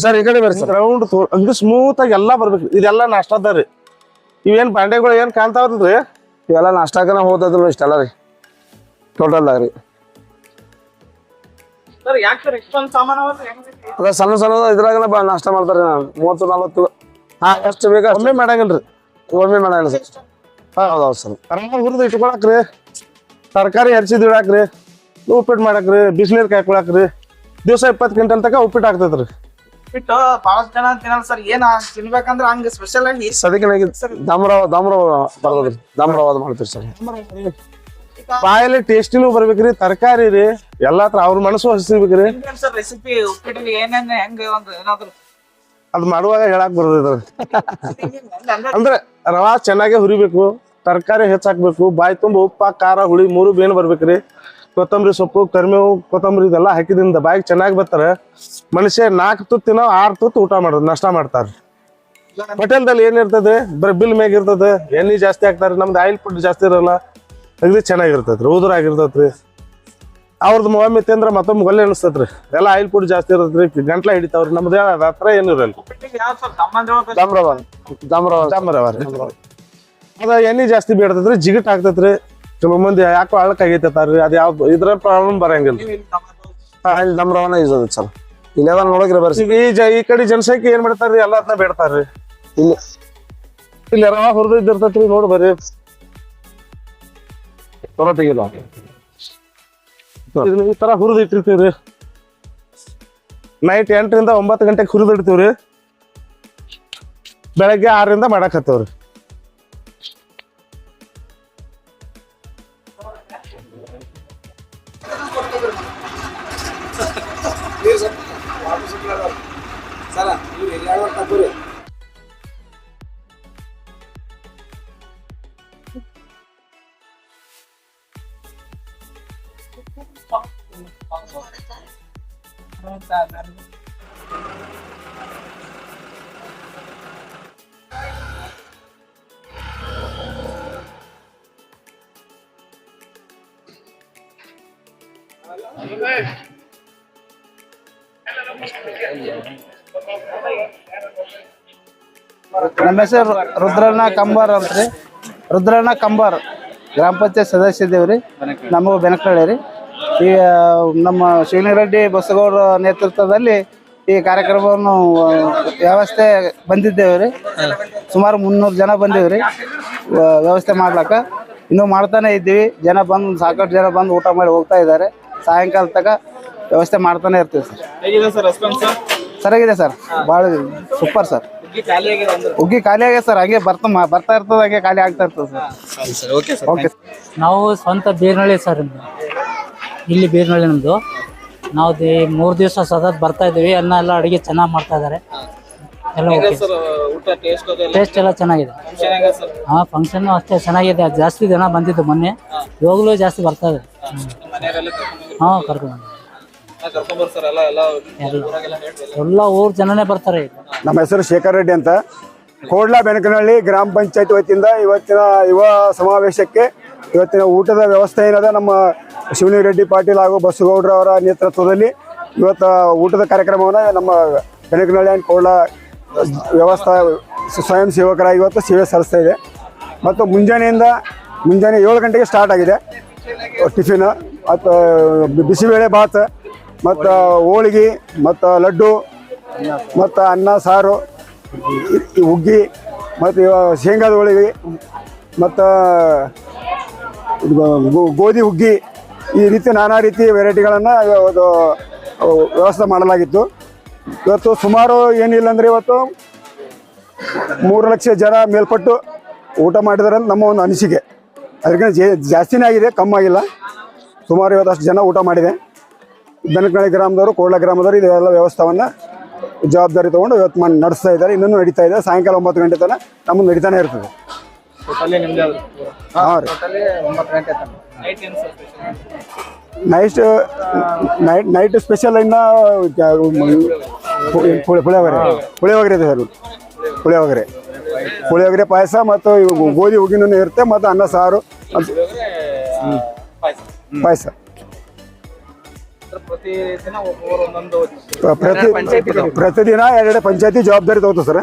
ಸರ್ ಈ ಕಡೆ ಬರ್ರಿ ಸರ್. ರೌಂಡ್ ಇದು ಸ್ಮೂತ್ ಆಗಿ ಎಲ್ಲಾ ಬರ್ಬೇಕು. ಇದೆಲ್ಲಾ ನಾಷ್ಟಾದ ರೀ. ಇವೇನ್ ಬಾಂಡೆಗಳು ಏನ್ ಕಾಣ್ತಾವ್ರಿ ಇವೆಲ್ಲ ನಾಷ್ಟಾಕನ ಹೋದ್ರು ಇಷ್ಟೆಲ್ಲ ರೀ ಟೋಟಲ್ ರೀ. ಸರ್ ಯಾಕೆ ಸರ್ ಇಷ್ಟೊಂದು ಸಾಮಾನು ಅದ ಸಣ್ಣ ಸಣ್ಣ ಇದ್ರಾಗ ನಾಷ್ಟ ಮಾಡ್ತಾರೆ 30-40. ಹಾ ಎಷ್ಟು ಬೇಕಾ ಒಮ್ಮೆ ಮಾಡಂಗಿಲ್ರಿ. ಒಮ್ಮೆ ಮಾಡಲ್ಲ ಸರ್. ಹೌದೌದು ಸರ್. ಆರಾಮಾಗಿ ಹುರಿದು ಇಟ್ಕೊಳಕ್ರಿ, ತರಕಾರಿ ಹರಿಸಿದ್ ಇಡಾಕ್ರಿ, ಉಪ್ಪಿಟ್ಟು ಮಾಡಕ್ರಿ, ಬಿಸಿನೀರ್ ಕಾಯ್ಕೊಳಕ್ರಿ. ದಿವಸ 20 ಕ್ವಿಂಟಲ್ ತನಕ ಉಪ್ಪಿಟ್ಟು ಆಗ್ತದ್ರಿ. ಉಪ್ಪಿಟ್ಟು ಬಹಳಷ್ಟು ಜನ ತಿನ್ನಲ್ಲ ಸರ್. ಏನ ತಿನ್ಬೇಕಂದ್ರ ಹಂಗ ಸ್ಪೆಷಲ್ ಆಗಿ ಸದಕ್ಕೆ ದಾಮ್ರವ ಬರ್ತದ್ರಿ. ದಾಮ್ರವಾದ ಮಾಡ್ತೀವಿ ಸರ್. ಬಾಯಲ್ಲಿ ಟೇಸ್ಟಿನೂ ಬರ್ಬೇಕ್ರಿ, ತರಕಾರಿ ರೀ ಎಲ್ಲಾ ತರ ಅವ್ರ ಮನಸ್ಸು ಹಸಿಬೇಕ್ರಿ. ಸರ್ ರೆಸಿಪಿ ಉಪ್ಪಿಟ್ಟಿಗೆ ಏನೇನ್ ಹೆಂಗ ಒಂದು ಏನಾದ್ರು ಅದ್ ಮಾಡುವಾಗ ಹೇಳಕ್ ಬರೋದ್ರಿ. ಅಂದ್ರೆ ರವಾ ಚೆನ್ನಾಗಿ ಹುರಿಬೇಕು, ತರಕಾರಿ ಹೆಚ್ಚಾಕ್ಬೇಕು, ಬಾಯಿ ತುಂಬ ಉಪ್ಪ ಖಾರ ಹುಳಿ 3 ಬೇನ್ ಬರ್ಬೇಕ್ರಿ. ಕೊತ್ತಂಬರಿ ಸೊಪ್ಪು, ಕರಿಮೇವು, ಕೊತ್ತಂಬರಿ ಇದೆಲ್ಲ ಹಾಕಿದ್ರಿಂದ ಬಾಯಿಗೆ ಚೆನ್ನಾಗಿ ಬರ್ತಾರೆ. ಮನುಷ್ಯ 4 ತುತ್ತಿನ 6 ತುತ್ತು ಊಟ ಮಾಡೋದು ನಾಷ್ಟ ಮಾಡ್ತಾರ. ಹೋಟೆಲ್ದಲ್ಲಿ ಏನಿರ್ತದೆ ಬರೀ ಬಿಲ್ ಮ್ಯಾಗ ಇರ್ತದೆ, ಎಣ್ಣೆ ಜಾಸ್ತಿ ಹಾಕ್ತಾರೆ. ನಮ್ದು ಆಯಿಲ್ ಫುಡ್ ಜಾಸ್ತಿ ಇರಲ್ಲ, ಅಗದಿ ಚೆನ್ನಾಗಿರ್ತೈತ್ರಿ, ಉದುರಾಗಿರ್ತೈತ್ರಿ. ಅವ್ರದ್ದು ಒಮ್ಮೆ ತಿಂದ್ರೆ ಮತ್ತೊಮ್ಮೆ ಒಳ್ಳೆ ಅನಿಸ್ತೈತ್ರಿ. ಎಲ್ಲ ಆಯಿಲ್ ಫುಡ್ ಜಾಸ್ತಿ ಇರ್ತೈತ್ರಿ, ಗಂಟ್ಲ ಹಿಡಿತಾವ್ರಿ. ನಮ್ದು ಹತ್ರ ಏನು ಇರಲ್ಲ. ದಾಮ್ರವ ಅದ ಎಣ್ಣೆ ಜಾಸ್ತಿ ಬೇಡ್ತೈತ್ರಿ, ಜಿಗಟ್ ಆಗ್ತೈತ್ರಿ. ಕೆಲವು ಮಂದಿ ಯಾಕೋ ಅಳಕಾಗೈತಾರ್ರಿ, ಅದ್ ಯಾವ ಇದ್ರ ಪ್ರಾಬ್ಲಮ್ ಬರಂಗಿಲ್ಲ. ಇಲ್ಲಿ ದಾಮ್ರವನ ಯೂಸ್ ಆಗುತ್ತೆ ಸರ್. ಇಲ್ಲೆಲ್ಲ ನೋಡಕ್ರಿ ಬರ್ಸಿ. ಈ ಕಡೆ ಜನಸಂಖ್ಯೆ ಏನ್ ಮಾಡ್ತಾರ್ರಿ, ಎಲ್ಲ ಅದನ್ನ ಬೇಡ್ತಾರ್ರಿ. ಇಲ್ಲಿ ರವಾ ಹುರಿದಿರ್ತೈತ್ರಿ, ನೋಡ್ ಬರ್ರಿ. ತೆಗಿಲ್ಲ ಈ ತರ ಹುರಿದು ಇಟ್ಟಿರ್ತೀವ್ರಿ. ನೈಟ್ 8ರಿಂದ 9 ಗಂಟೆಗೆ ಹುರಿದು ಇಡ್ತೀವ್ರಿ. ಬೆಳಗ್ಗೆ 6ರಿಂದ ಮಾಡಕ್ ಹತ್ತವ್ರಿ. ನಮ್ಮ ಹೆಸರು ರುದ್ರಣ್ಣ ಕಂಬಾರ್ ಅಂತ್ರಿ. ರುದ್ರಣ್ಣ ಕಂಬಾರ್ ಗ್ರಾಮ ಪಂಚಾಯತ್ ಸದಸ್ಯ ಇದ್ದೇವ್ರಿ. ನಮಗೂ ಬೆನಕಳ್ಳಿ ರೀ. ಈಗ ನಮ್ಮ ಶಿವಲಿಂಗರೆಡ್ಡಿ ಬಸಗೌಡರ ನೇತೃತ್ವದಲ್ಲಿ ಈ ಕಾರ್ಯಕ್ರಮವನ್ನು ವ್ಯವಸ್ಥೆ ಬಂದಿದ್ದೇವ್ರಿ. ಸುಮಾರು 300 ಜನ ಬಂದೇವ್ರಿ ವ್ಯವಸ್ಥೆ ಮಾಡ್ಲಕ್ಕ. ಇನ್ನೂ ಮಾಡ್ತಾನೆ ಇದ್ದೀವಿ. ಜನ ಬಂದು ಸಾಕಷ್ಟು ಜನ ಬಂದು ಊಟ ಮಾಡಿ ಹೋಗ್ತಾ ಇದ್ದಾರೆ. ಸಾಯಂಕಾಲ ತನಕ ವ್ಯವಸ್ಥೆ ಮಾಡ್ತಾನೆ ಇರ್ತೀವಿ ಸರ್. ಸರಿಯಾಗಿದೆ ಸರ್, ಭಾಳ ಸೂಪರ್ ಸರ್. ಉಗ್ಗಿ ಖಾಲಿ ಆಗಿದೆ ಸರ್, ಹಂಗೆ ಬರ್ತಾ ಇರ್ತದೆ, ಹಂಗೆ ಖಾಲಿ ಆಗ್ತಾ ಇರ್ತದೆ ಸರ್. ಓಕೆ. ನಾವು ಸ್ವಂತ ಬೀರ್ನಳ್ಳಿ ಸರ್, ಇಲ್ಲಿ ಬೀರ್ನಳ್ಳಿ ನಮ್ಮದು. ನಾವು 3 ದಿವಸ ಸತತ ಬರ್ತಾ ಇದ್ದೀವಿ. ಅನ್ನ ಎಲ್ಲ ಅಡುಗೆ ಚೆನ್ನಾಗಿ ಮಾಡ್ತಾ ಇದ್ದಾರೆ. ಎಲ್ಲ ಟೇಸ್ಟ್ ಎಲ್ಲ ಚೆನ್ನಾಗಿದೆ. ಹಾಂ, ಫಂಕ್ಷನ್ ಅಷ್ಟೇ ಚೆನ್ನಾಗಿದೆ. ಜಾಸ್ತಿ ಜನ ಬಂದಿದ್ದು ಮೊನ್ನೆ, ಇವಾಗಲೂ ಜಾಸ್ತಿ ಬರ್ತಾ ಇದೆ. ಹಾಂ, ಕರ್ಕೊಂಡು ಎಲ್ಲ ಊರ್ ಜನನೇ ಬರ್ತಾರೆ. ನಮ್ಮ ಹೆಸರು ಶೇಖರ್ ರೆಡ್ಡಿ ಅಂತ, ಕೋಡ್ಲಾ ಬೆನಕನಹಳ್ಳಿ ಗ್ರಾಮ ಪಂಚಾಯತ್ ವತಿಯಿಂದ ಇವತ್ತಿನ ಯುವ ಸಮಾವೇಶಕ್ಕೆ ಇವತ್ತಿನ ಊಟದ ವ್ಯವಸ್ಥೆ ಏನದ ನಮ್ಮ ಶಿವಲಿಂಗ ರೆಡ್ಡಿ ಪಾಟೀಲ್ ಹಾಗೂ ಬಸಗೌಡ್ರ ಅವರ ನೇತೃತ್ವದಲ್ಲಿ ಇವತ್ತು ಊಟದ ಕಾರ್ಯಕ್ರಮವನ್ನು ನಮ್ಮ ಬೆನಕನಹಳ್ಳಿ ಆ್ಯಂಡ್ ಕೋಡ್ಲಾ ವ್ಯವಸ್ಥಾ ಸ್ವಯಂ ಸೇವಕರಾಗಿ ಇವತ್ತು ಸೇವೆ ಸಲ್ಲಿಸ್ತಾ ಇದೆ. ಮತ್ತು ಮುಂಜಾನೆ 7 ಗಂಟೆಗೆ ಸ್ಟಾರ್ಟ್ ಆಗಿದೆ ಟಿಫಿನ್. ಮತ್ತು ಬಿಸಿಬೇಳೆ ಭಾತ್ ಮತ್ತು ಹೋಳಿಗೆ ಮತ್ತು ಲಡ್ಡು ಮತ್ತು ಅನ್ನ ಸಾರು, ಹುಗ್ಗಿ ಮತ್ತು ಶೇಂಗಾದ ಹೋಳಿಗೆ ಮತ್ತು ಗೋಧಿ ಹುಗ್ಗಿ, ಈ ರೀತಿ ನಾನಾ ರೀತಿ ವೆರೈಟಿಗಳನ್ನು ವ್ಯವಸ್ಥೆ ಮಾಡಲಾಗಿತ್ತು. ಇವತ್ತು ಸುಮಾರು ಏನಿಲ್ಲ ಅಂದರೆ ಇವತ್ತು 3 ಲಕ್ಷ ಜನ ಮೇಲ್ಪಟ್ಟು ಊಟ ಮಾಡಿದಾರೆ ಅಂತ ನಮ್ಮ ಒಂದು ಅನಿಸಿಕೆ. ಅದಕ್ಕಿಂತ ಜಾಸ್ತಿನೇ ಆಗಿದೆ, ಕಮ್ಮಿ ಆಗಿಲ್ಲ. ಸುಮಾರು 50 ಜನ ಊಟ ಮಾಡಿದೆ. ಬೆನಕನಹಳ್ಳಿ ಗ್ರಾಮದವರು, ಕೋಡ್ಲ ಗ್ರಾಮದವರು ಇದೆಲ್ಲ ವ್ಯವಸ್ಥೆಯನ್ನು ಜವಾಬ್ದಾರಿ ತೊಗೊಂಡು ಇವತ್ತು ನಡೆಸ್ತಾ ಇದ್ದಾರೆ. ಇನ್ನೂ ನಡೀತಾ ಇದೆ. ಸಾಯಂಕಾಲ 9 ಗಂಟೆ ತನಕ ನಮ್ಮದು ನಡೀತಾನೆ ಇರ್ತದೆ. ಹಾಂ ರೀ, ನೈಟ್ ಸ್ಪೆಷಲ್ ಇನ್ನು ಪುಳಿಯೋಗರೆ ಇದೆ ಸರ್. ಪುಳಿಯೋಗರೆ ಪಾಯಸ ಮತ್ತು ಗೋಧಿ ಹುಗ್ಗಿನೂ ಇರುತ್ತೆ, ಮತ್ತು ಅನ್ನ ಸಾರು ಪಾಯಸ. ಪ್ರತಿದಿನ 2 ಪಂಚಾಯತಿ ಜವಾಬ್ದಾರಿ ತಗೋತು ಸರ್.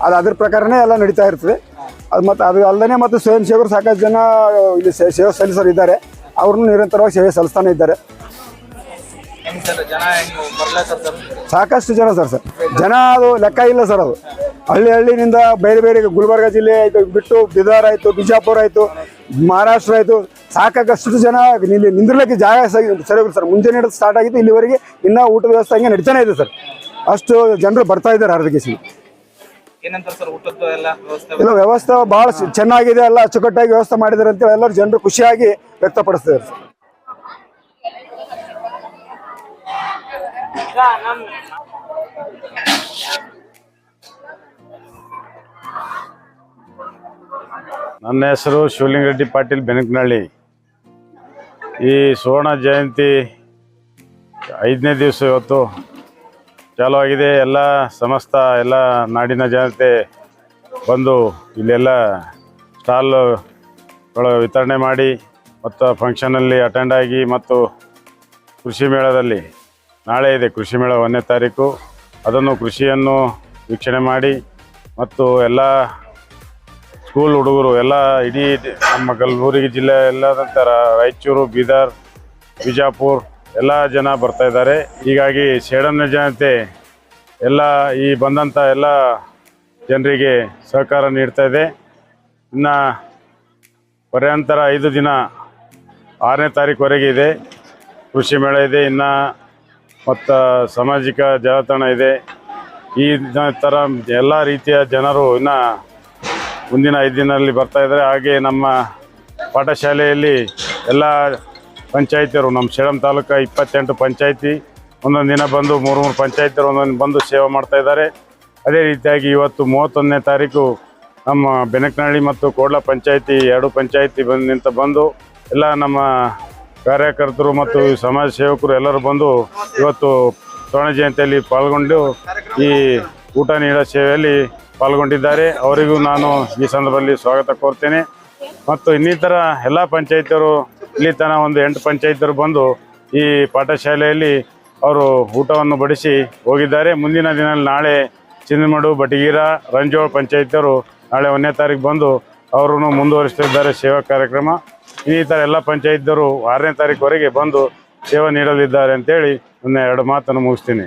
ಅದು ಅದ್ರ ಪ್ರಕಾರನೇ ಎಲ್ಲ ನಡೀತಾ ಇರ್ತದೆ. ಅದು ಮತ್ತು ಅದು ಅಲ್ಲದೆ ಮತ್ತು ಸ್ವಯಂ ಸೇವಕರು ಸಾಕಷ್ಟು ಜನ ಇಲ್ಲಿ ಸೇವೆ ಸಲ್ಲಿಸೋರು ಇದ್ದಾರೆ. ಅವ್ರನ್ನೂ ನಿರಂತರವಾಗಿ ಸೇವೆ ಸಲ್ಲಿಸ್ತಾನೆ ಇದ್ದಾರೆ. ಸಾಕಷ್ಟು ಜನ ಸರ್. ಜನ ಅದು ಲೆಕ್ಕ ಇಲ್ಲ ಸರ್. ಅದು ಹಳ್ಳಿನಿಂದ ಬೇರೆ ಗುಲ್ಬರ್ಗ ಜಿಲ್ಲೆ ಆಯಿತು, ಬಿಟ್ಟು ಬೀದರ್ ಆಯಿತು, ಬಿಜಾಪುರ ಆಯಿತು, ಮಹಾರಾಷ್ಟ್ರ ಆಯಿತು, ಸಾಕಷ್ಟು ಜನ ಇಲ್ಲಿ ನಿಂದಿರ್ಲಿಕ್ಕೆ ಜಾಗ ಸರಿ ಸರ್. ಮುಂಜಾನೆ ಸ್ಟಾರ್ಟ್ ಆಗಿತ್ತು, ಇಲ್ಲಿವರೆಗೆ ಇನ್ನೂ ಊಟದ ವ್ಯವಸ್ಥೆ ಹಂಗೆ ನಡೀತಾನೆ ಇದೆ ಸರ್. ಅಷ್ಟು ಜನರು ಬರ್ತಾ ಇದ್ದಾರೆ ಹರದಗೇಸಿ. ಇಲ್ಲ, ವ್ಯವಸ್ಥೆ ಭಾಳ ಚೆನ್ನಾಗಿದೆ, ಎಲ್ಲ ಅಚ್ಚುಕಟ್ಟಾಗಿ ವ್ಯವಸ್ಥೆ ಮಾಡಿದ್ದಾರೆ ಅಂತೇಳಿ ಎಲ್ಲರೂ ಜನರು ಖುಷಿಯಾಗಿ ವ್ಯಕ್ತಪಡಿಸ್ತಿದ್ದಾರೆ ಸರ್. ನನ್ನ ಹೆಸರು ಶಿವಲಿಂಗರೆಡ್ಡಿ ಪಾಟೀಲ್, ಬೆನಕನಹಳ್ಳಿ. ಈ ಸುವರ್ಣ ಜಯಂತಿ 5ನೇ ದಿವಸ ಇವತ್ತು ಚಾಲು ಆಗಿದೆ. ಎಲ್ಲ ಸಮಸ್ತ ಎಲ್ಲ ನಾಡಿನ ಜನತೆ ಬಂದು ಇಲ್ಲೆಲ್ಲ ಸ್ಟಾಲ್ಗಳು ವಿತರಣೆ ಮಾಡಿ ಮತ್ತು ಫಂಕ್ಷನಲ್ಲಿ ಅಟೆಂಡ್ ಆಗಿ, ಮತ್ತು ಕೃಷಿ ಮೇಳದಲ್ಲಿ ನಾಳೆ ಇದೆ ಕೃಷಿ ಮೇಳ 1ನೇ ತಾರೀಕು. ಅದನ್ನು ಕೃಷಿಯನ್ನು ವೀಕ್ಷಣೆ ಮಾಡಿ, ಮತ್ತು ಎಲ್ಲ ಸ್ಕೂಲ್ ಹುಡುಗರು ಎಲ್ಲ ಇಡೀ ನಮ್ಮ ಕಲಬುರಗಿ ಜಿಲ್ಲೆ ಎಲ್ಲದಂತರ ರಾಯಚೂರು, ಬೀದರ್, ಬಿಜಾಪುರ ಎಲ್ಲ ಜನ ಬರ್ತಾ ಇದ್ದಾರೆ. ಹೀಗಾಗಿ ಸೇಡಂನ ಜನತೆ ಎಲ್ಲ ಈ ಬಂದಂಥ ಎಲ್ಲ ಜನರಿಗೆ ಸಹಕಾರ ನೀಡ್ತಾ ಇದೆ. ಇನ್ನು ಪರ್ಯಂತರ 5 ದಿನ 6ನೇ ತಾರೀಕುವರೆಗೆ ಇದೆ ಕೃಷಿ ಮೇಳ ಇದೆ. ಇನ್ನು ಮತ್ತು ಸಾಮಾಜಿಕ ಜಾಲತಾಣ ಇದೆ. ಈ ಥರ ಎಲ್ಲ ರೀತಿಯ ಜನರು ಇನ್ನು ಮುಂದಿನ 5 ದಿನದಲ್ಲಿ ಬರ್ತಾ ಇದ್ದಾರೆ. ಹಾಗೆ ನಮ್ಮ ಪಾಠಶಾಲೆಯಲ್ಲಿ ಎಲ್ಲ ಪಂಚಾಯತಿಯರು, ನಮ್ಮ ಸೇಡಂ ತಾಲೂಕು 28 ಪಂಚಾಯತಿ ಒಂದೊಂದು ದಿನ ಬಂದು 3 ಪಂಚಾಯತಿಯರು ಒಂದೊಂದು ಬಂದು ಸೇವೆ ಮಾಡ್ತಾ ಇದ್ದಾರೆ. ಅದೇ ರೀತಿಯಾಗಿ ಇವತ್ತು 31ನೇ ತಾರೀಕು ನಮ್ಮ ಬೆನಕನಹಳ್ಳಿ ಮತ್ತು ಕೋಡ್ಲ ಪಂಚಾಯತಿ 2 ಪಂಚಾಯತಿ ಬಂದು ಎಲ್ಲ ನಮ್ಮ ಕಾರ್ಯಕರ್ತರು ಮತ್ತು ಸಮಾಜ ಸೇವಕರು ಎಲ್ಲರೂ ಬಂದು ಇವತ್ತು ಸುವರ್ಣ ಜಯಂತಿಯಲ್ಲಿ ಪಾಲ್ಗೊಂಡು ಈ ಊಟ ನೀಡೋ ಸೇವೆಯಲ್ಲಿ ಪಾಲ್ಗೊಂಡಿದ್ದಾರೆ. ಅವರಿಗೂ ನಾನು ಈ ಸಂದರ್ಭದಲ್ಲಿ ಸ್ವಾಗತ ಕೋರ್ತೇನೆ. ಮತ್ತು ಇನ್ನಿತರ ಎಲ್ಲ ಪಂಚಾಯತಿಯವರು ಇಲ್ಲಿ ತನಕ ಒಂದು 8 ಪಂಚಾಯತಿಯರು ಬಂದು ಈ ಪಾಠಶಾಲೆಯಲ್ಲಿ ಅವರು ಊಟವನ್ನು ಬಡಿಸಿ ಹೋಗಿದ್ದಾರೆ. ಮುಂದಿನ ದಿನದಲ್ಲಿ ನಾಳೆ ಚಿಂದಮಡು, ಬಟಗೀರ, ರಂಜೋಳ ಪಂಚಾಯತಿಯವರು ನಾಳೆ 1ನೇ ತಾರೀಕು ಬಂದು ಅವರು ಮುಂದುವರಿಸ್ತಿದ್ದಾರೆ ಸೇವಾ ಕಾರ್ಯಕ್ರಮ. ಇನ್ನಿತರ ಎಲ್ಲ ಪಂಚಾಯತಿಯವರು 6ನೇ ತಾರೀಕುವರೆಗೆ ಬಂದು ಸೇವೆ ನೀಡಲಿದ್ದಾರೆ ಅಂತೇಳಿ ನನ್ನ 2 ಮಾತನ್ನು ಮುಗಿಸ್ತೀನಿ.